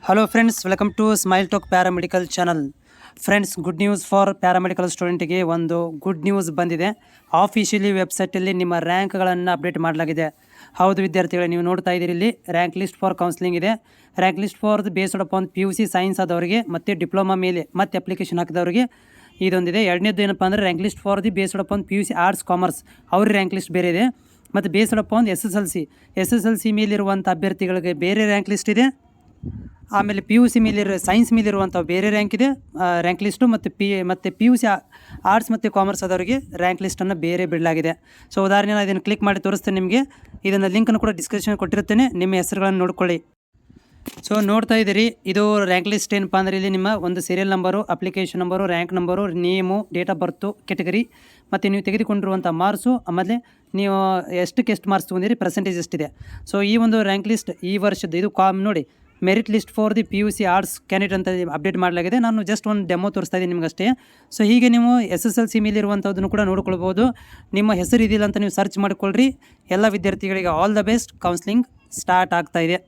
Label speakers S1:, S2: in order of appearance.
S1: Hello friends, welcome to smile talk paramedical channel. Friends, good news for paramedical ಸ್ಟೂಡೆಂಟಿಗೆ ಒಂದು good news ಬಂದಿದೆ. Officially ವೆಬ್ಸೈಟಲ್ಲಿ ನಿಮ್ಮ ರ್ಯಾಂಕ್ಗಳನ್ನು update ಮಾಡಲಾಗಿದೆ. ಹೌದು ವಿದ್ಯಾರ್ಥಿಗಳೇ, ನೀವು ನೋಡ್ತಾ ಇದ್ದೀರಿ, ಇಲ್ಲಿ ರ್ಯಾಂಕ್ ಲಿಸ್ಟ್ ಫಾರ್ ಕೌನ್ಸಿಲಿಂಗ್ ಇದೆ. Rank list for based upon PUC science ಆದವರಿಗೆ ಮತ್ತು ಡಿಪ್ಲೊಮಾ ಮೇಲೆ ಮತ್ತೆ ಅಪ್ಲಿಕೇಶನ್ ಹಾಕಿದವರಿಗೆ ಇದೊಂದಿದೆ. ಎರಡನೇದು ಏನಪ್ಪ ಅಂದರೆ rank list for the based upon PUC arts commerce, ಅವ್ರಿಗೆ ರ್ಯಾಂಕ್ ಲಿಸ್ಟ್ ಬೇರೆ ಇದೆ. ಮತ್ತು ಬೇಸ್ಡ್ ಅಪಾನ್ SSLC ಮೇಲಿರುವಂಥ ಅಭ್ಯರ್ಥಿಗಳಿಗೆ ಬೇರೆ ರ್ಯಾಂಕ್ ಲಿಸ್ಟ್ ಇದೆ. ಆಮೇಲೆ PUC ಮೇಲಿರೋ ಸೈನ್ಸ್ ಮೇಲಿರುವಂಥ ಬೇರೆ ರ್ಯಾಂಕ್ ಇದೆ ರ್ಯಾಂಕ್ ಲಿಸ್ಟು. ಮತ್ತು PUC ಆರ್ಟ್ಸ್ ಮತ್ತು ಕಾಮರ್ಸ್ ಆದವರಿಗೆ ರ್ಯಾಂಕ್ ಲಿಸ್ಟನ್ನು ಬೇರೆ ಬಿಡಲಾಗಿದೆ. ಸೊ ಉದಾಹರಣೆ ನಾನು ಇದನ್ನು ಕ್ಲಿಕ್ ಮಾಡಿ ತೋರಿಸ್ತೇನೆ ನಿಮಗೆ. ಇದನ್ನು ಲಿಂಕನ್ನು ಕೂಡ ಡಿಸ್ಕ್ರಿಪ್ಷನ್ ಕೊಟ್ಟಿರುತ್ತೇನೆ, ನಿಮ್ಮ ಹೆಸರುಗಳನ್ನು ನೋಡ್ಕೊಳ್ಳಿ. ಸೊ ನೋಡ್ತಾ ಇದ್ದೀರಿ, ಇದು ರ್ಯಾಂಕ್ ಲಿಸ್ಟ್ ಏನಪ್ಪ ಅಂದರೆ ಇಲ್ಲಿ ನಿಮ್ಮ ಒಂದು serial number, application number, rank number, name, date of birth, category, ಮತ್ತು ನೀವು ತೆಗೆದುಕೊಂಡಿರುವಂಥ ಮಾರ್ಕ್ಸು, ಆಮೇಲೆ ನೀವು ಎಷ್ಟು ಮಾರ್ಕ್ಸ್ ತೊಗೊಂಡಿರಿ, ಪರ್ಸೆಂಟೇಜ್ ಎಷ್ಟಿದೆ. ಸೊ ಈ ಒಂದು ರ್ಯಾಂಕ್ ಲಿಸ್ಟ್ ಈ ವರ್ಷದ್ದು ಇದು ನೋಡಿ, merit list for the PUC arts candidate ಅಂತ ಅಪ್ಡೇಟ್ ಮಾಡಲಾಗಿದೆ. ನಾನು ಜಸ್ಟ್ ಒಂದು ಡೆಮೋ ತೋರಿಸ್ತಾ ಇದ್ದೀನಿ ನಿಮಗಷ್ಟೇ. ಸೊ ಹೀಗೆ ನೀವು SSLC ಮೇಲಿರುವಂಥದ್ದನ್ನು ಕೂಡ ನೋಡ್ಕೊಳ್ಬೋದು. ನಿಮ್ಮ ಹೆಸರು ಇದಿಲ್ಲ ಅಂತ ನೀವು ಸರ್ಚ್ ಮಾಡಿಕೊಳ್ಳ್ರಿ. ಎಲ್ಲ ವಿದ್ಯಾರ್ಥಿಗಳಿಗೆ all the best. Counselling start ಆಗ್ತಾ ಇದೆ.